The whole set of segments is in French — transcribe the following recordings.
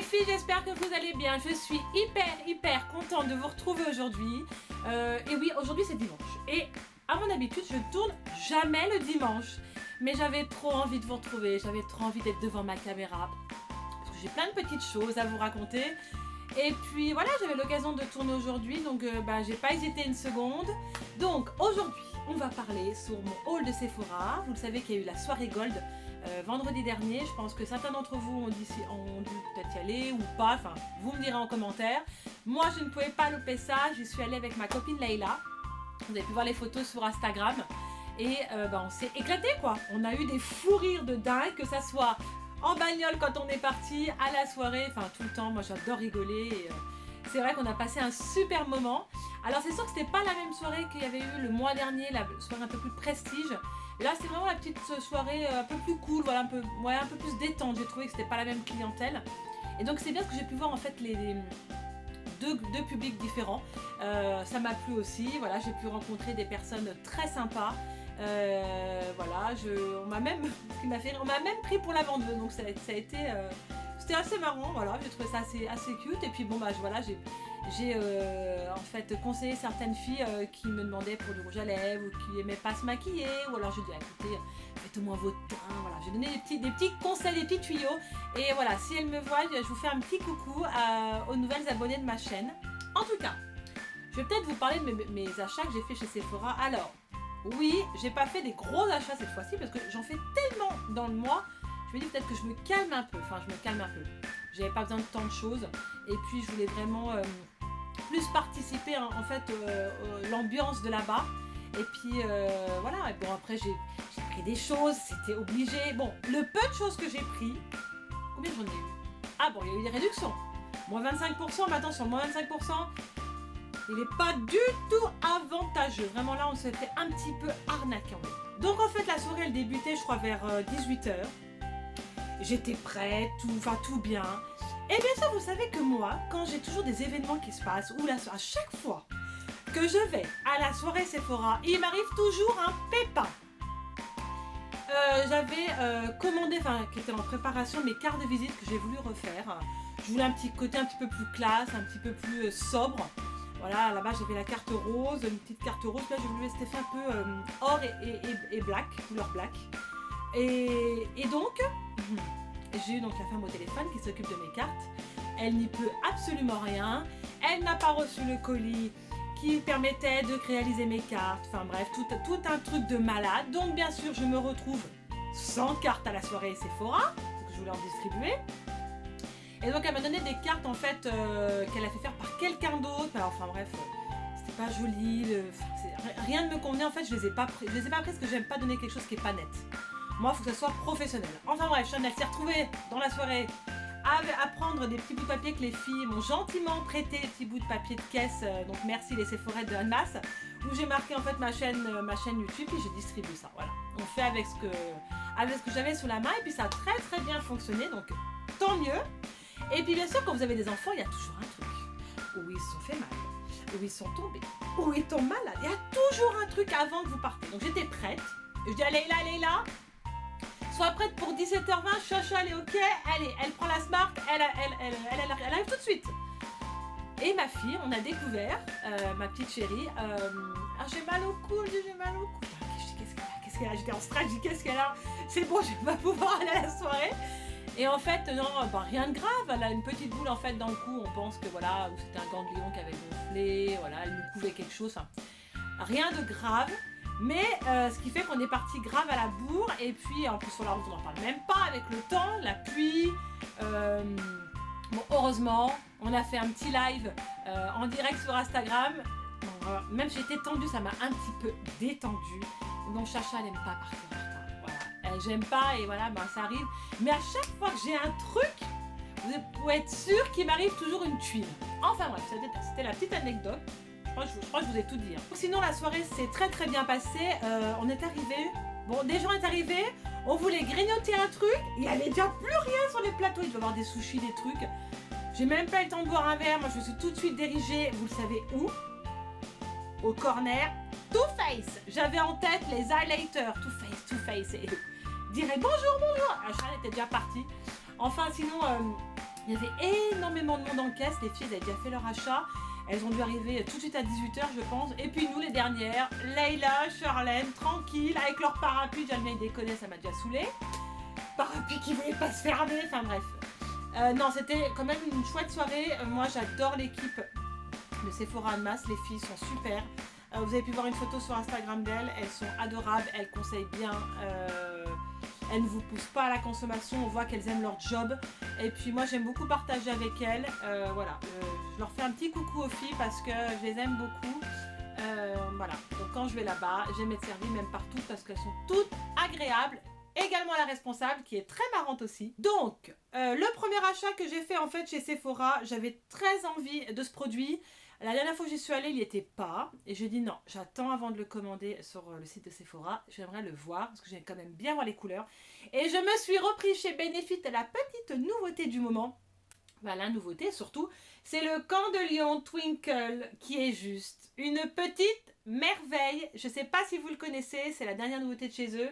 filles, j'espère que vous allez bien. Je suis hyper contente de vous retrouver aujourd'hui. Et oui, aujourd'hui c'est dimanche. Et à mon habitude, je ne tourne jamais le dimanche. Mais j'avais trop envie de vous retrouver. J'avais trop envie d'être devant ma caméra. Parce que j'ai plein de petites choses à vous raconter. Et puis voilà, j'avais l'occasion de tourner aujourd'hui. Donc j'ai pas hésité une seconde. Donc aujourd'hui, on va parler sur mon haul de Sephora. Vous le savez qu'il y a eu la soirée Gold vendredi dernier. Je pense que certains d'entre vous ont dû peut-être y aller ou pas. Enfin, vous me direz en commentaire. Moi, je ne pouvais pas louper ça. J'y suis allée avec ma copine Leïla. Vous avez pu voir les photos sur Instagram. Et on s'est éclaté quoi. On a eu des fous rires de dingue, que ça soit en bagnole quand on est parti, à la soirée, enfin tout le temps. Moi, j'adore rigoler. Et, c'est vrai qu'on a passé un super moment. Alors c'est sûr que c'était pas la même soirée qu'il y avait eu le mois dernier, la soirée un peu plus prestige. Là c'est vraiment la petite soirée un peu plus cool, voilà, un peu plus détente. J'ai trouvé que c'était pas la même clientèle. Et donc c'est bien parce que j'ai pu voir en fait les deux publics différents. Ça m'a plu aussi, voilà, j'ai pu rencontrer des personnes très sympas. Voilà, on m'a même pris pour la vendeuse, donc ça a été... C'était assez marrant, voilà, j'ai trouvé ça assez cute. Et puis bon voilà, j'ai en fait conseillé certaines filles qui me demandaient pour du rouge à lèvres ou qui aimaient pas se maquiller, ou alors je dis écoutez, faites au moins votre teint, voilà, j'ai donné des petits conseils, des petits tuyaux. Et voilà, si elles me voient, je vous fais un petit coucou aux nouvelles abonnées de ma chaîne. En tout cas, je vais peut-être vous parler de mes achats que j'ai fait chez Sephora. Alors, oui, j'ai pas fait des gros achats cette fois-ci parce que j'en fais tellement dans le mois. Je me dis peut-être que je me calme un peu, J'avais pas besoin de tant de choses. Et puis je voulais vraiment plus participer en fait l'ambiance de là-bas. Et puis voilà, et bon après j'ai pris des choses, c'était obligé. Bon, le peu de choses que j'ai pris, combien j'en ai eu? Ah bon, il y a eu des réductions. Moins 25%, maintenant sur le moins 25%, il n'est pas du tout avantageux. Vraiment là, on s'est fait un petit peu arnaquer en fait. Donc en fait, la soirée elle débutait je crois vers 18h. J'étais prête, tout bien. Et bien sûr, vous savez que moi, quand j'ai toujours des événements qui se passent, ou à chaque fois que je vais à la soirée Sephora, il m'arrive toujours un pépin. J'avais commandé, qui était en préparation, mes cartes de visite que j'ai voulu refaire. Je voulais un petit côté un petit peu plus classe, un petit peu plus sobre. Voilà, là-bas j'avais la carte rose, une petite carte rose. Là, j'ai voulu rester fait un peu or et black, couleur black. Et donc, j'ai eu donc la femme au téléphone qui s'occupe de mes cartes. Elle n'y peut absolument rien. Elle n'a pas reçu le colis qui permettait de réaliser mes cartes. Enfin bref, tout un truc de malade. Donc bien sûr, je me retrouve sans carte à la soirée Sephora, que je voulais en distribuer. Et donc elle m'a donné des cartes en fait qu'elle a fait faire par quelqu'un d'autre. Enfin bref, c'était pas joli. Rien ne me convenait. En fait, je les ai pas prises parce que j'aime pas donner quelque chose qui est pas net. Moi, il faut que ça soit professionnel. Enfin bref, Chanel s'est retrouvée dans la soirée à prendre des petits bouts de papier que les filles m'ont gentiment prêté, des petits bouts de papier de caisse. Donc merci les Sephora de Annemasse, où j'ai marqué en fait ma chaîne YouTube et j'ai distribué ça. Voilà. On fait avec ce que j'avais sous la main et puis ça a très bien fonctionné. Donc tant mieux. Et puis bien sûr, quand vous avez des enfants, il y a toujours un truc où ils se sont fait mal, où ils sont tombés, où ils tombent malades. Il y a toujours un truc avant que vous partez. Donc j'étais prête. Je dis à Leïla, sois prête pour 17h20, Chacha elle est ok, allez, elle prend la Smart, elle arrive tout de suite. Et ma fille, on a découvert, ma petite chérie, j'ai mal au cou, j'ai mal au cou. Qu'est-ce qu'elle a? J'étais en stress, je dis qu'est-ce qu'elle a? C'est bon, je vais pas pouvoir aller à la soirée. Et en fait, non, rien de grave, elle a une petite boule en fait dans le cou, on pense que voilà, c'était un ganglion qui avait gonflé, voilà, elle nous couvait quelque chose, rien de grave. Mais ce qui fait qu'on est parti grave à la bourre. Et puis en plus sur la route on n'en parle même pas, avec le temps, la pluie. Bon, heureusement on a fait un petit live en direct sur Instagram. Bon, même si j'étais tendue, ça m'a un petit peu détendue. Bon, Chacha elle n'aime pas partir en retard, voilà. J'aime pas et voilà, ça arrive. Mais à chaque fois que j'ai un truc, vous pouvez être sûr qu'il m'arrive toujours une tuile. Enfin bref, c'était la petite anecdote. Je crois que je vous ai tout dit. Sinon, la soirée s'est très bien passée. On est arrivés. Bon, des gens sont arrivés. On voulait grignoter un truc. Il n'y avait déjà plus rien sur les plateaux. Il doit y avoir des sushis, des trucs. J'ai même pas eu le temps de boire un verre. Moi, je me suis tout de suite dirigée. Vous le savez où? Au corner. Too Faced. J'avais en tête les highlighters. Too Faced. Et dirait bonjour. Charles était déjà parti. Enfin, sinon, Il y avait énormément de monde en caisse, les filles avaient déjà fait leur achat. Elles ont dû arriver tout de suite à 18 h je pense. Et puis nous les dernières, Leïla, Charlène, tranquille, avec leur parapluie. Déjà le mien il déconnait, ça m'a déjà saoulé. Parapluie qui voulait pas se fermer, enfin bref. Non, c'était quand même une chouette soirée. Moi j'adore l'équipe de Sephora and Mass, les filles sont super. Vous avez pu voir une photo sur Instagram d'elles, elles sont adorables, elles conseillent bien. Elles ne vous poussent pas à la consommation, on voit qu'elles aiment leur job. Et puis moi j'aime beaucoup partager avec elles. Voilà, je leur fais un petit coucou aux filles parce que je les aime beaucoup. Voilà, donc quand je vais là-bas, j'aime être servie même partout parce qu'elles sont toutes agréables. Également la responsable qui est très marrante aussi. Donc, le premier achat que j'ai fait en fait chez Sephora, j'avais très envie de ce produit. La dernière fois que j'y suis allée, il n'y était pas. Et j'ai dit non, j'attends avant de le commander sur le site de Sephora. J'aimerais le voir parce que j'aime quand même bien voir les couleurs. Et je me suis repris chez Benefit la petite nouveauté du moment. Bah, la nouveauté surtout, c'est le Camp de Lion Twinkle qui est juste une petite merveille. Je ne sais pas si vous le connaissez, c'est la dernière nouveauté de chez eux.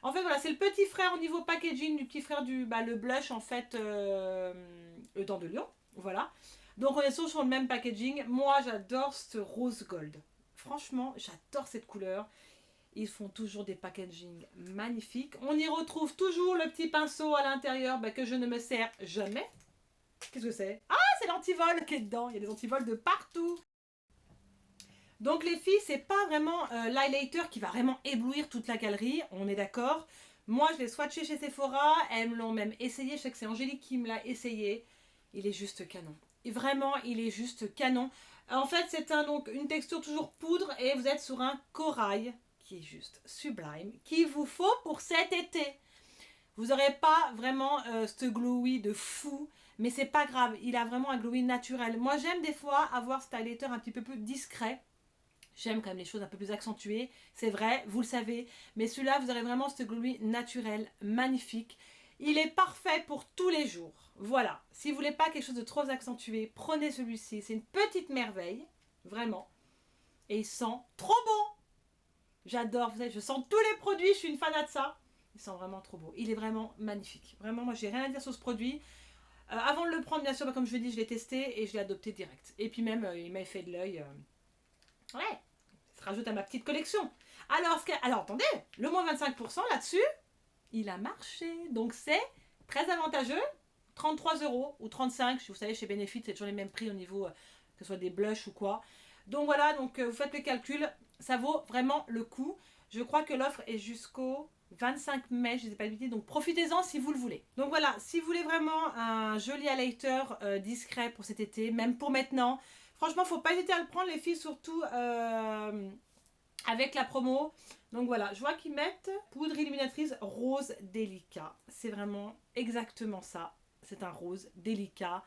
En fait, voilà, c'est le petit frère au niveau packaging du petit frère du le blush en fait, le Dent de Lion. Voilà. Donc on est sur le même packaging. Moi j'adore ce rose gold. Franchement j'adore cette couleur. Ils font toujours des packaging magnifiques. On y retrouve toujours le petit pinceau à l'intérieur que je ne me sers jamais. Qu'est-ce que c'est? Ah, c'est l'antivol qui est dedans. Il y a des antivols de partout. Donc les filles, c'est pas vraiment l'highlighter qui va vraiment éblouir toute la galerie. On est d'accord. Moi je l'ai swatché chez Sephora. Elles me l'ont même essayé. Je sais que c'est Angélique qui me l'a essayé. Il est juste canon. Et vraiment, il est juste canon. En fait, c'est donc une texture toujours poudre et vous êtes sur un corail qui est juste sublime, qu'il vous faut pour cet été. Vous n'aurez pas vraiment ce glowy de fou, mais c'est pas grave. Il a vraiment un glowy naturel. Moi, j'aime des fois avoir cet highlighter un petit peu plus discret. J'aime quand même les choses un peu plus accentuées. C'est vrai, vous le savez. Mais celui-là, vous aurez vraiment ce glowy naturel, magnifique. Il est parfait pour tous les jours. Voilà, si vous voulez pas quelque chose de trop accentué, prenez celui-ci. C'est une petite merveille, vraiment. Et il sent trop bon. J'adore, vous savez, je sens tous les produits, je suis une fanat de ça. Il sent vraiment trop beau. Il est vraiment magnifique. Vraiment, moi, j'ai rien à dire sur ce produit. Avant de le prendre, bien sûr, comme je l'ai dit, je l'ai testé et je l'ai adopté direct. Et puis même, il m'a fait de l'œil. Ouais, ça se rajoute à ma petite collection. Alors attendez, le moins 25% là-dessus, il a marché. Donc c'est très avantageux. 33 € ou 35, vous savez, chez Benefit, c'est toujours les mêmes prix au niveau, que ce soit des blushs ou quoi. Donc voilà, donc vous faites le calcul, ça vaut vraiment le coup. Je crois que l'offre est jusqu'au 25 mai, je ne sais pas le dire, donc profitez-en si vous le voulez. Donc voilà, si vous voulez vraiment un joli highlighter discret pour cet été, même pour maintenant, franchement, faut pas hésiter à le prendre, les filles, surtout avec la promo. Donc voilà, je vois qu'ils mettent poudre illuminatrice rose délicat. C'est vraiment exactement ça. C'est un rose délicat,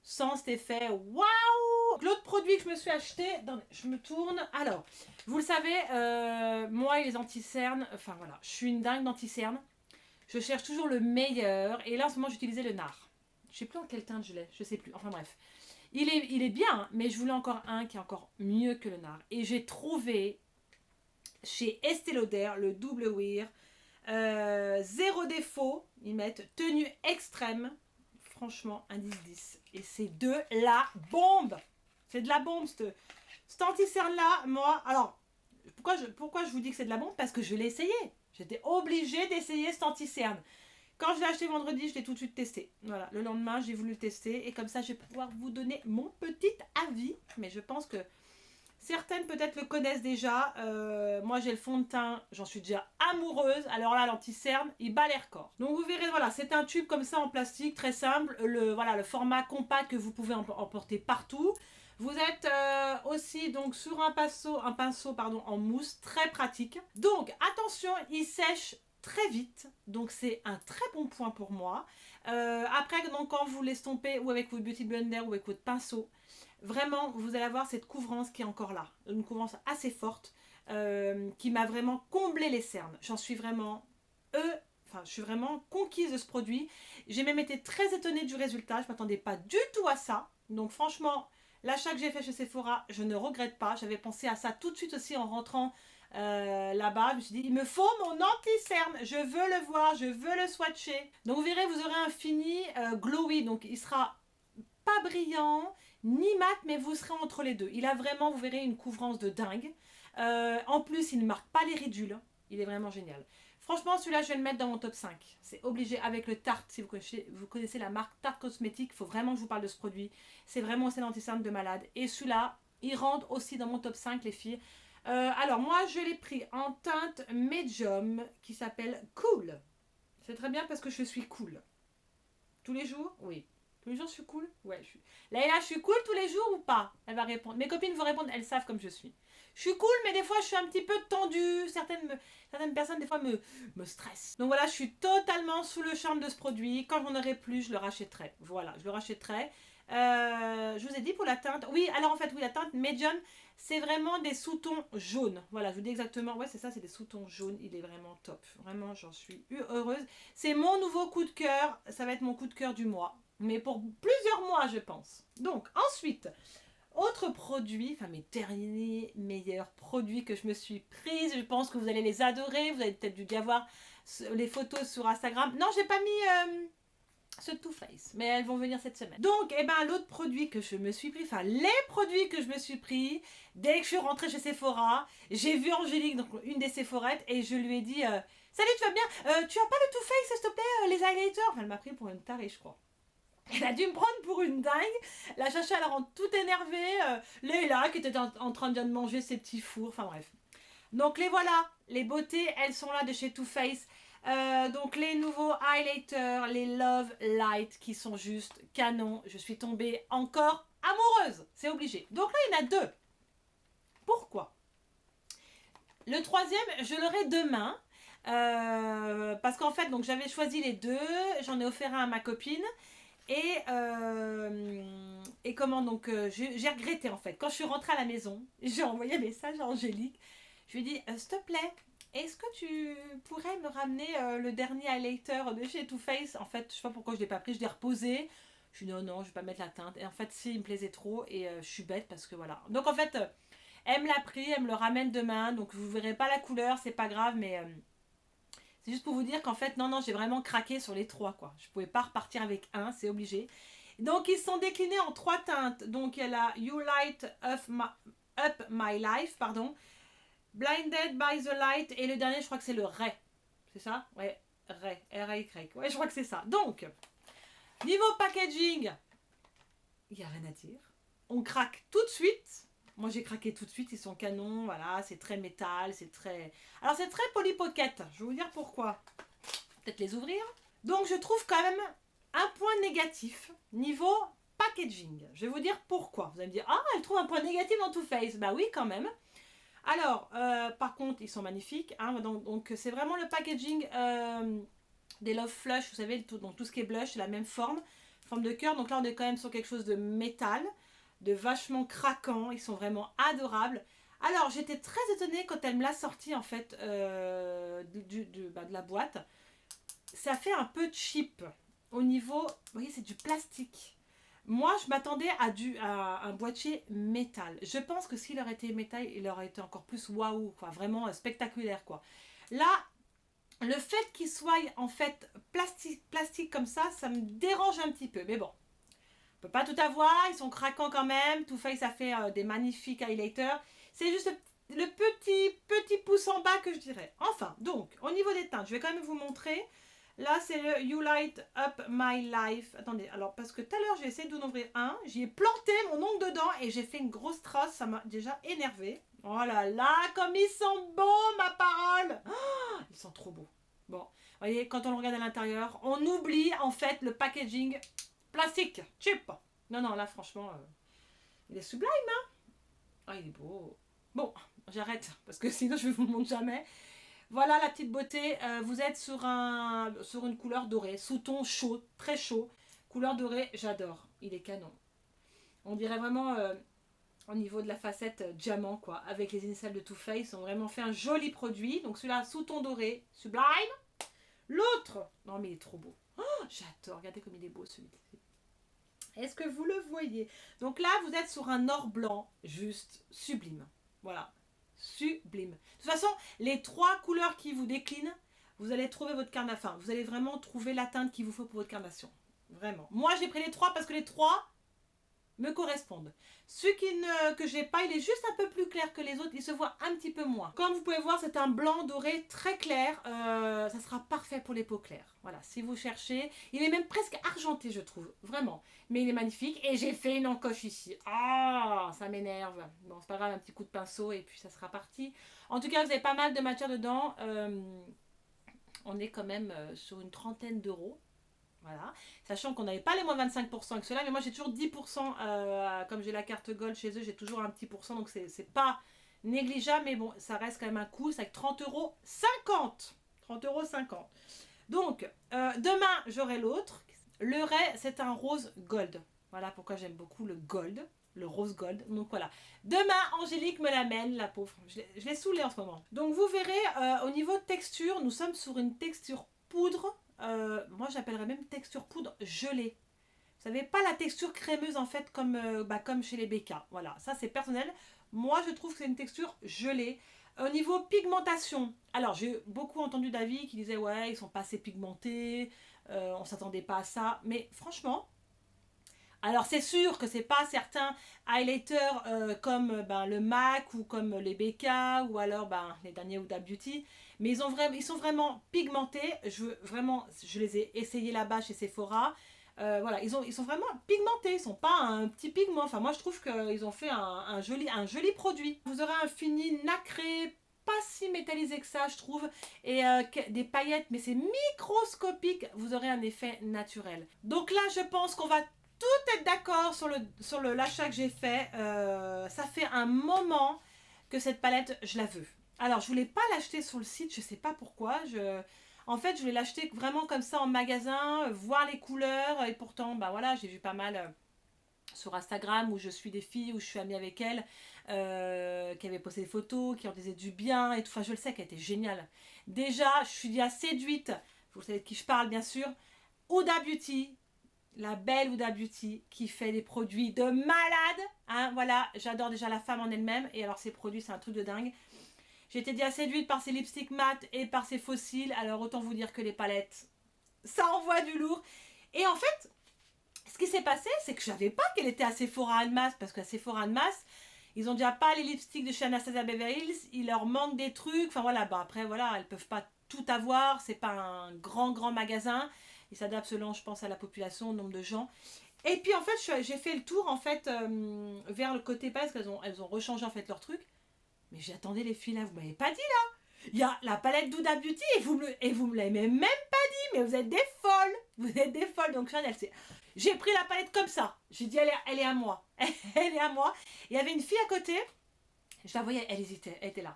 sans cet effet waouh. L'autre produit que je me suis acheté, je me tourne. Alors, vous le savez, moi et les anti-cernes, enfin voilà, je suis une dingue d'anti-cernes. Je cherche toujours le meilleur. Et là, en ce moment, j'utilisais le nard. Je sais plus en quelle teinte je l'ai, je sais plus. Enfin bref. Il est bien, hein, mais je voulais encore un qui est encore mieux que le nard. Et j'ai trouvé chez Estée Lauder le double wear. Zéro défaut. Ils mettent tenue extrême. Franchement, un 10-10. Et c'est de la bombe. C'est de la bombe, cet anti-cerne-là. Moi, alors, pourquoi je vous dis que c'est de la bombe? Parce que je l'ai essayé. J'étais obligée d'essayer cet anti-cerne. Quand je l'ai acheté vendredi, je l'ai tout de suite testé. Voilà, le lendemain, j'ai voulu le tester. Et comme ça, je vais pouvoir vous donner mon petit avis. Mais je pense que certaines peut-être le connaissent déjà. Moi, j'ai le fond de teint. J'en suis déjà amoureuse. Alors là, l'anti-cerne, il bat les records. Donc, vous verrez, voilà, c'est un tube comme ça en plastique, très simple. Le format compact que vous pouvez emporter partout. Vous êtes aussi donc sur un pinceau en mousse, très pratique. Donc, attention, il sèche très vite, donc c'est un très bon point pour moi. Après, donc, quand vous l'estompez ou avec votre beauty blender ou avec votre pinceau, vraiment vous allez avoir cette couvrance qui est encore là, une couvrance assez forte qui m'a vraiment comblé les cernes. J'en suis vraiment je suis vraiment conquise de ce produit. J'ai même été très étonnée du résultat, je ne m'attendais pas du tout à ça. Donc franchement, l'achat que j'ai fait chez Sephora, je ne regrette pas. J'avais pensé à ça tout de suite aussi en rentrant là-bas. Je me suis dit, il me faut mon anti-cerne. Je veux le voir, je veux le swatcher. Donc vous verrez, vous aurez un fini glowy. Donc il sera pas brillant, ni mat, mais vous serez entre les deux. Il a vraiment, vous verrez, une couvrance de dingue. En plus, il ne marque pas les ridules. Il est vraiment génial. Franchement, celui-là, je vais le mettre dans mon top 5. C'est obligé avec le Tarte. Si vous connaissez la marque Tarte Cosmétique, il faut vraiment que je vous parle de ce produit. C'est vraiment un anti-cerne de malade. Et celui-là, il rentre aussi dans mon top 5, les filles. Alors, moi, je l'ai pris en teinte médium qui s'appelle Cool. C'est très bien parce que je suis cool. Tous les jours? Oui. Tous les jours, je suis cool? Ouais, je suis. Laïla, je suis cool tous les jours ou pas? Elle va répondre. Mes copines vont répondre, elles savent comme je suis. Je suis cool, mais des fois, je suis un petit peu tendue. Certaines personnes, des fois, me stressent. Donc voilà, je suis totalement sous le charme de ce produit. Quand j'en aurai plus, je le rachèterai. Voilà, je le rachèterai. Je vous ai dit pour la teinte. Oui, alors en fait, oui, la teinte médium, c'est vraiment des sous-tons jaunes. Voilà, je vous dis exactement. Ouais, c'est ça, c'est des sous-tons jaunes. Il est vraiment top. Vraiment, j'en suis heureuse. C'est mon nouveau coup de cœur. Ça va être mon coup de cœur du mois. Mais pour plusieurs mois, je pense. Donc, ensuite, autre produit, enfin mes derniers meilleurs produits que je me suis prise. Je pense que vous allez les adorer. Vous avez peut-être dû avoir les photos sur Instagram. Non, j'ai pas mis ce Too Faced, mais elles vont venir cette semaine. Donc, eh ben, l'autre produit que je me suis pris, enfin les produits que je me suis pris, dès que je suis rentrée chez Sephora, j'ai vu Angélique, donc une des Sephorettes, et je lui ai dit salut, tu vas bien? Tu as pas le Too Faced, s'il te plaît, les highlighters? Enfin, elle m'a pris pour une tarée, je crois. Elle a dû me prendre pour une dingue. La chacha, elle rentre toute énervée. Léla, qui était en train de manger ses petits fours. Enfin bref. Donc les voilà. Les beautés, elles sont là de chez Too Faced. Donc les nouveaux highlighters, les Love Light, qui sont juste canons. Je suis tombée encore amoureuse. C'est obligé. Donc là, il y en a deux. Pourquoi? Le troisième, je l'aurai demain. Parce qu'en fait, donc j'avais choisi les deux. J'en ai offert un à ma copine. Et comment donc j'ai regretté en fait. Quand je suis rentrée à la maison, j'ai envoyé un message à Angélique. Je lui ai dit s'il te plaît, est-ce que tu pourrais me ramener le dernier highlighter de chez Too Faced? En fait, je sais pas pourquoi je l'ai pas pris, je l'ai reposé. Je lui ai dit non, je vais pas mettre la teinte. Et en fait, si, il me plaisait trop et je suis bête parce que voilà. Donc en fait, elle me l'a pris, elle me le ramène demain. Donc vous verrez pas la couleur, c'est pas grave, mais c'est juste pour vous dire qu'en fait, non, j'ai vraiment craqué sur les trois, quoi. Je pouvais pas repartir avec un, c'est obligé. Donc, ils sont déclinés en trois teintes. Donc, il y a la You Light Up My Life, pardon. Blinded by the Light. Et le dernier, je crois que c'est le Ray. C'est ça? Ouais, Ray. R-A-Y. Ouais, je crois que c'est ça. Donc, niveau packaging, il n'y a rien à dire. On craque tout de suite. Moi, j'ai craqué tout de suite. Ils sont canons. Voilà, c'est très métal. C'est très... Alors, c'est très Polly Pocket. Je vais vous dire pourquoi. Peut-être les ouvrir. Donc, je trouve quand même un point négatif niveau packaging. Je vais vous dire pourquoi. Vous allez me dire, ah, elle trouve un point négatif dans Too Faced. Bah oui, quand même. Alors, par contre, ils sont magnifiques. Hein, donc c'est vraiment le packaging des Love Flush. Vous savez, donc tout ce qui est blush, c'est la même forme de cœur. Donc là, on est quand même sur quelque chose de métal, de vachement craquant. Ils sont vraiment adorables. Alors, j'étais très étonnée quand elle me l'a sorti, en fait, de la boîte. Ça fait un peu cheap au niveau... Vous voyez, c'est du plastique. Moi, je m'attendais à un boîtier métal. Je pense que s'il aurait été métal, il aurait été encore plus waouh, quoi, vraiment spectaculaire, quoi. Là, le fait qu'il soit en fait plastique comme ça me dérange un petit peu. Mais bon, on peut pas tout avoir, ils sont craquants quand même. Too Faced, ça fait des magnifiques highlighters. C'est juste le petit pouce en bas que je dirais. Enfin, donc, au niveau des teintes, je vais quand même vous montrer. Là, c'est le You Light Up My Life. Attendez, alors, parce que tout à l'heure, j'ai essayé d'en ouvrir un. J'y ai planté mon ongle dedans et j'ai fait une grosse trace. Ça m'a déjà énervé. Oh là là, comme ils sont beaux, ma parole! Oh, ils sont trop beaux. Bon, vous voyez, quand on le regarde à l'intérieur, on oublie, en fait, le packaging plastique, cheap. Non, là, franchement, il est sublime, hein? Ah, il est beau. Bon, j'arrête, parce que sinon, je ne vous le montre jamais. Voilà la petite beauté, vous êtes sur une couleur dorée, sous-ton chaud, très chaud. Couleur dorée, j'adore, il est canon. On dirait vraiment au niveau de la facette diamant, quoi. Avec les initiales de Too Faced, ils ont vraiment fait un joli produit. Donc celui-là, sous-ton doré, sublime. L'autre, non mais il est trop beau. Oh, j'adore, regardez comme il est beau celui-ci. Est-ce que vous le voyez? Donc là, vous êtes sur un or blanc, juste sublime. Voilà. Sublime. De toute façon, les trois couleurs qui vous déclinent, vous allez trouver votre carnation. Enfin, vous allez vraiment trouver la teinte qu'il vous faut pour votre carnation. Vraiment. Moi, j'ai pris les trois parce que les trois, me correspondent. Celui que j'ai pas, il est juste un peu plus clair que les autres, il se voit un petit peu moins. Comme vous pouvez voir, c'est un blanc doré très clair, ça sera parfait pour les peaux claires. Voilà, si vous cherchez, il est même presque argenté je trouve, vraiment. Mais il est magnifique et j'ai fait une encoche ici. Ah, ça m'énerve. Bon, c'est pas grave, un petit coup de pinceau et puis ça sera parti. En tout cas, vous avez pas mal de matière dedans. On est quand même sur une trentaine d'euros. Voilà. Sachant qu'on n'avait pas les moins 25% avec cela, mais moi j'ai toujours 10%, comme j'ai la carte Gold chez eux, j'ai toujours un petit pourcent, donc c'est pas négligeable, mais bon, ça reste quand même un coût, c'est avec 30,50 €. 30,50 €. Donc, demain j'aurai l'autre. Le Ray, c'est un rose gold. Voilà pourquoi j'aime beaucoup le gold, le rose gold. Donc voilà. Demain, Angélique me l'amène, la pauvre. Je l'ai saoulée en ce moment. Donc vous verrez, au niveau de texture, nous sommes sur une texture poudre. Moi j'appellerais même texture poudre gelée. Vous savez, pas la texture crémeuse en fait comme chez les BK. Voilà, ça c'est personnel. Moi je trouve que c'est une texture gelée. Au niveau pigmentation, alors j'ai beaucoup entendu d'avis qui disaient ouais ils sont pas assez pigmentés, on s'attendait pas à ça. Mais franchement, alors c'est sûr que c'est pas certains highlighters comme le MAC ou comme les BK ou alors les derniers Huda Beauty, mais ils sont vraiment pigmentés. Je les ai essayés là-bas chez Sephora. Voilà, ils sont vraiment pigmentés, ils sont pas un petit pigment. Enfin moi je trouve qu'ils ont fait un joli produit. Vous aurez un fini nacré, pas si métallisé que ça je trouve, et des paillettes, mais c'est microscopique. Vous aurez un effet naturel. Donc là je pense qu'on va tout être d'accord sur l'achat que j'ai fait. Ça fait un moment que cette palette, je la veux. Alors, je voulais pas l'acheter sur le site, je sais pas pourquoi. En fait, je voulais l'acheter vraiment comme ça en magasin, voir les couleurs. Et pourtant, voilà, j'ai vu pas mal sur Instagram où je suis des filles, où je suis amie avec elles, qui avaient posté des photos, qui en disaient du bien et tout. Enfin, je le sais qu'elle était géniale. Déjà, je suis déjà séduite. Vous savez de qui je parle, bien sûr. Huda Beauty. La belle Huda Beauty qui fait des produits de malade. Hein, voilà, j'adore déjà la femme en elle-même. Et alors, ses produits, c'est un truc de dingue. J'ai été déjà séduite par ses lipsticks mat et par ses fossiles. Alors, autant vous dire que les palettes, ça envoie du lourd. Et en fait, ce qui s'est passé, c'est que je savais pas qu'elle était à Sephora Almas. Parce qu'à Sephora Almas, ils ont déjà pas les lipsticks de chez Anastasia Beverly Hills. Il leur manque des trucs. Enfin, voilà, après, voilà, elles peuvent pas tout avoir. C'est pas un grand magasin. Il s'adapte selon, je pense, à la population, au nombre de gens. Et puis, en fait, j'ai fait le tour, en fait, vers le côté parce qu'elles ont rechangé, en fait, leur truc. Mais j'attendais les filles, là, vous m'avez pas dit, là. Il y a la palette d'Huda Beauty et vous me l'avez même pas dit. Mais vous êtes des folles. Vous êtes des folles. Donc, Chanel, j'ai pris la palette comme ça. J'ai dit, elle est à moi. Elle est à moi. Il y avait une fille à côté. Je la voyais, elle hésitait. Elle était là.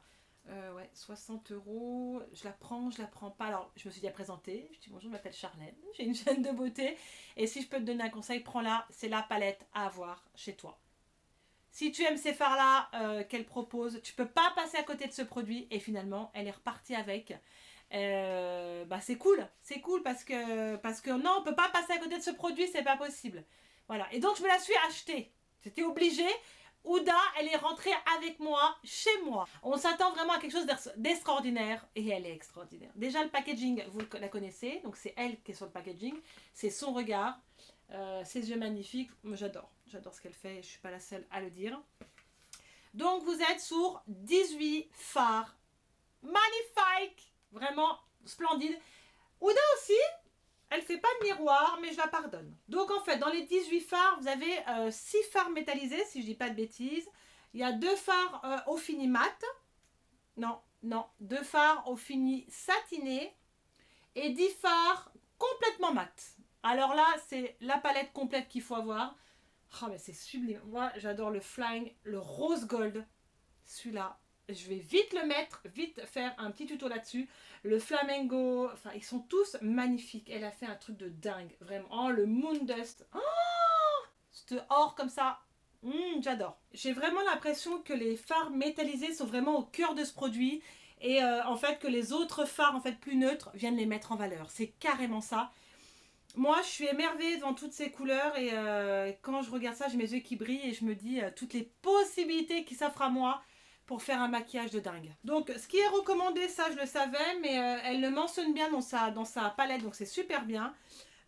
Ouais, 60 €. Je la prends pas. Alors, je me suis déjà présentée. Je dis bonjour, je m'appelle Charlène. J'ai une chaîne de beauté. Et si je peux te donner un conseil, prends-la. C'est la palette à avoir chez toi. Si tu aimes ces fards-là qu'elle propose, tu peux pas passer à côté de ce produit. Et finalement, elle est repartie avec. C'est cool. C'est cool parce que non, on peut pas passer à côté de ce produit. C'est pas possible. Voilà. Et donc, je me la suis achetée. J'étais obligée. Huda, elle est rentrée avec moi, chez moi. On s'attend vraiment à quelque chose d'extraordinaire et elle est extraordinaire. Déjà, le packaging, vous la connaissez, donc c'est elle qui est sur le packaging. C'est son regard, ses yeux magnifiques. Moi, j'adore ce qu'elle fait et je suis pas la seule à le dire. Donc, vous êtes sur 18 fards. Magnifique! Vraiment splendide. Huda aussi, elle fait pas de miroir, mais je la pardonne. Donc en fait, dans les 18 fards, vous avez 6 fards métallisés, si je dis pas de bêtises. Il y a 2 fards au fini mat. Non, 2 fards au fini satiné. Et 10 fards complètement mat. Alors là, c'est la palette complète qu'il faut avoir. Oh, mais c'est sublime. Moi, j'adore le Flying, le Rose Gold. Celui-là, je vais vite le mettre, vite faire un petit tuto là-dessus. Le Flamengo, enfin, ils sont tous magnifiques. Elle a fait un truc de dingue, vraiment. Oh, le Moon Dust. Oh, ce or comme ça. J'adore. J'ai vraiment l'impression que les fards métallisés sont vraiment au cœur de ce produit. Et en fait, que les autres fards, en fait, plus neutres, viennent les mettre en valeur. C'est carrément ça. Moi, je suis émerveillée devant toutes ces couleurs. Et quand je regarde ça, j'ai mes yeux qui brillent. Et je me dis toutes les possibilités qui s'offrent à moi pour faire un maquillage de dingue. Donc, ce qui est recommandé, ça, je le savais, mais elle le mentionne bien dans sa palette, donc c'est super bien.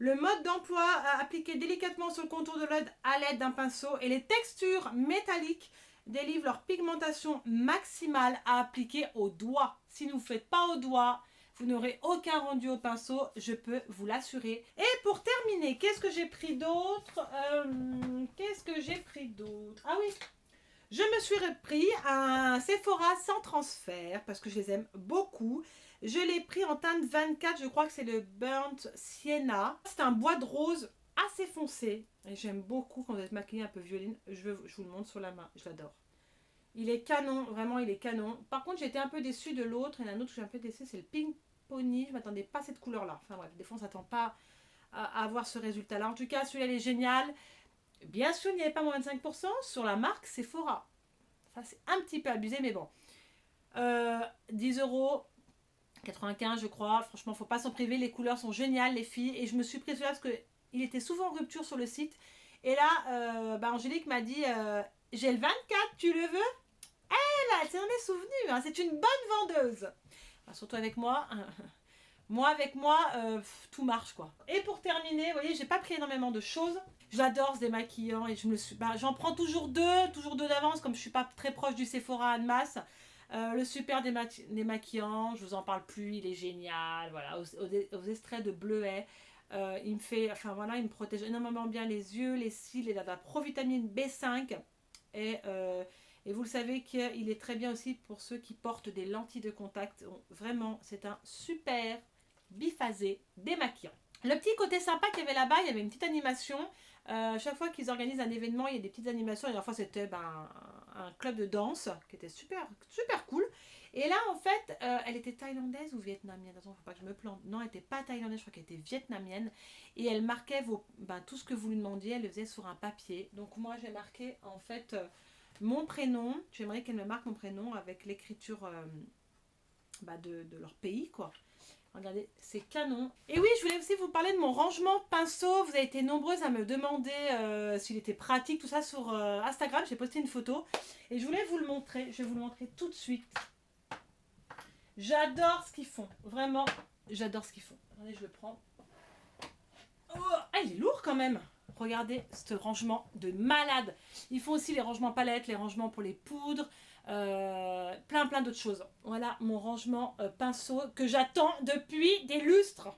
Le mode d'emploi, appliquer délicatement sur le contour de l'œil à l'aide d'un pinceau. Et les textures métalliques délivrent leur pigmentation maximale à appliquer au doigt. Si vous ne faites pas au doigt, vous n'aurez aucun rendu au pinceau, je peux vous l'assurer. Et pour terminer, qu'est-ce que j'ai pris d'autre? Ah oui, je me suis repris un Sephora sans transfert parce que je les aime beaucoup. Je l'ai pris en teinte 24, je crois que c'est le Burnt Sienna. C'est un bois de rose assez foncé. Et j'aime beaucoup quand vous êtes maquillée un peu violine. Je vous le montre sur la main, je l'adore. Il est canon, vraiment il est canon. Par contre j'étais un peu déçue de l'autre. Il y en a un autre que je suis un peu déçue, c'est le Pink Pony. Je ne m'attendais pas à cette couleur-là. Enfin bref, des fois on ne s'attend pas à avoir ce résultat-là. En tout cas, celui-là il est génial. Bien sûr, il n'y avait pas moins de 5% sur la marque Sephora. Ça c'est un petit peu abusé, mais bon. 10 €. 95 je crois, franchement faut pas s'en priver, les couleurs sont géniales les filles, et je me suis pris celui-là parce qu'il était souvent en rupture sur le site, et là Angélique m'a dit j'ai le 24, tu le veux? Elle s'en est souvenue, hein, c'est une bonne vendeuse, enfin, surtout avec moi. Avec moi tout marche quoi. Et pour terminer, vous voyez, j'ai pas pris énormément de choses. J'adore ce démaquillant et j'en prends toujours deux d'avance, comme je suis pas très proche du Sephora Annemasse. Le super démaquillant, je vous en parle plus, il est génial, voilà, aux extraits de bleuet. Il me fait, enfin voilà, il me protège énormément bien les yeux, les cils, il a de la provitamine B5 et vous le savez qu'il est très bien aussi pour ceux qui portent des lentilles de contact. Vraiment, c'est un super biphasé démaquillant. Le petit côté sympa qu'il y avait là-bas, il y avait une petite animation. Chaque fois qu'ils organisent un événement, il y a des petites animations. La dernière fois, c'était un club de danse qui était super cool. Et là, en fait, elle était thaïlandaise ou vietnamienne? Attention, faut pas que je me plante. Non, elle n'était pas thaïlandaise, je crois qu'elle était vietnamienne. Et elle marquait tout ce que vous lui demandiez, elle le faisait sur un papier. Donc moi, j'ai marqué en fait mon prénom. J'aimerais qu'elle me marque mon prénom avec l'écriture de leur pays, quoi. Regardez, c'est canon. Et oui, je voulais aussi vous parler de mon rangement pinceau. Vous avez été nombreuses à me demander s'il était pratique, tout ça sur Instagram. J'ai posté une photo et je voulais vous le montrer. Je vais vous le montrer tout de suite. J'adore ce qu'ils font. Vraiment, j'adore ce qu'ils font. Attendez, je le prends. Oh, il est lourd quand même. Regardez ce rangement de malade. Ils font aussi les rangements palettes, les rangements pour les poudres. Plein d'autres choses. Voilà mon rangement pinceau que j'attends depuis des lustres.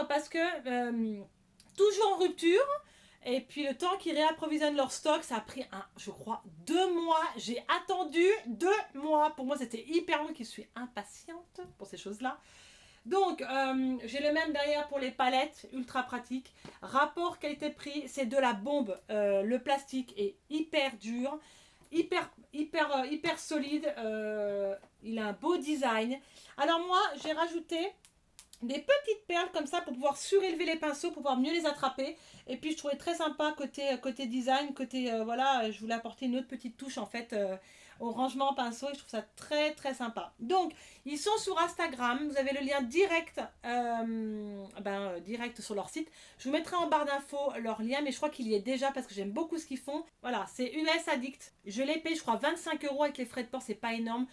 Parce que toujours en rupture. Et puis le temps qu'ils réapprovisionnent leur stock, ça a pris je crois 2 mois. J'ai attendu 2 mois. Pour moi c'était hyper long, je suis impatiente pour ces choses-là. Donc j'ai le même derrière pour les palettes, ultra pratique. Rapport qualité-prix, c'est de la bombe. Le plastique est hyper dur. Hyper solide, il a un beau design. Alors moi j'ai rajouté des petites perles comme ça pour pouvoir surélever les pinceaux, pour pouvoir mieux les attraper. Et puis je trouvais très sympa côté design, voilà, je voulais apporter une autre petite touche en fait au rangement pinceau, et je trouve ça très sympa. Donc ils sont sur Instagram, vous avez le lien direct direct sur leur site. Je vous mettrai en barre d'infos leur lien, mais je crois qu'il y est déjà parce que j'aime beaucoup ce qu'ils font. Voilà, c'est US Addict. Je l'ai payé je crois 25 € avec les frais de port, c'est pas énorme.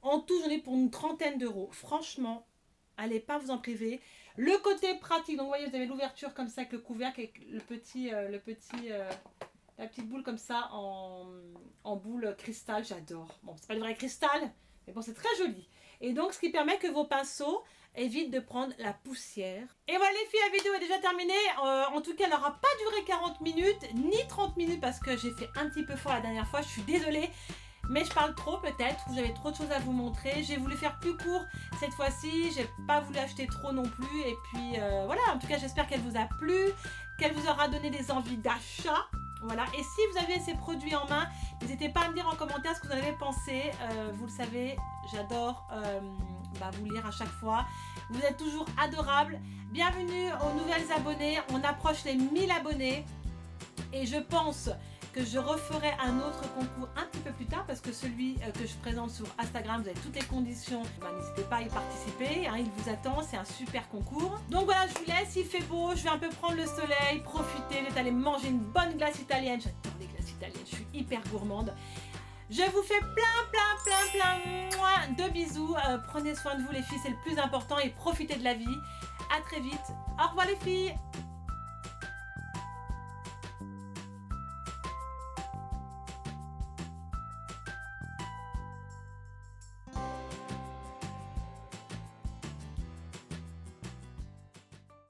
En tout j'en ai pour une trentaine d'euros. Franchement, allez pas vous en priver. Le côté pratique, donc vous voyez, vous avez l'ouverture comme ça avec le couvercle, avec la petite boule comme ça en boule cristal, j'adore. Bon, c'est pas le vrai cristal, mais bon, c'est très joli. Et donc, ce qui permet que vos pinceaux évitent de prendre la poussière. Et voilà les filles, la vidéo est déjà terminée. En tout cas, elle n'aura pas duré 40 minutes, ni 30 minutes, parce que j'ai fait un petit peu fort la dernière fois, je suis désolée. Mais je parle trop peut-être, ou j'avais trop de choses à vous montrer. J'ai voulu faire plus court cette fois-ci, j'ai pas voulu acheter trop non plus. Et puis voilà, en tout cas j'espère qu'elle vous a plu, qu'elle vous aura donné des envies d'achat. Voilà, et si vous avez ces produits en main, n'hésitez pas à me dire en commentaire ce que vous en avez pensé. Vous le savez, j'adore vous lire à chaque fois. Vous êtes toujours adorables. Bienvenue aux nouvelles abonnés, on approche les 1000 abonnés. Et je pense que je referai un autre concours un petit peu plus tard, parce que celui que je présente sur Instagram, vous avez toutes les conditions, n'hésitez pas à y participer, hein, il vous attend, c'est un super concours. Donc voilà, je vous laisse, il fait beau, je vais un peu prendre le soleil, profiter, je vais aller manger une bonne glace italienne, j'adore les glaces italiennes, je suis hyper gourmande. Je vous fais plein de bisous, prenez soin de vous les filles, c'est le plus important, et profitez de la vie. à très vite. Au revoir les filles.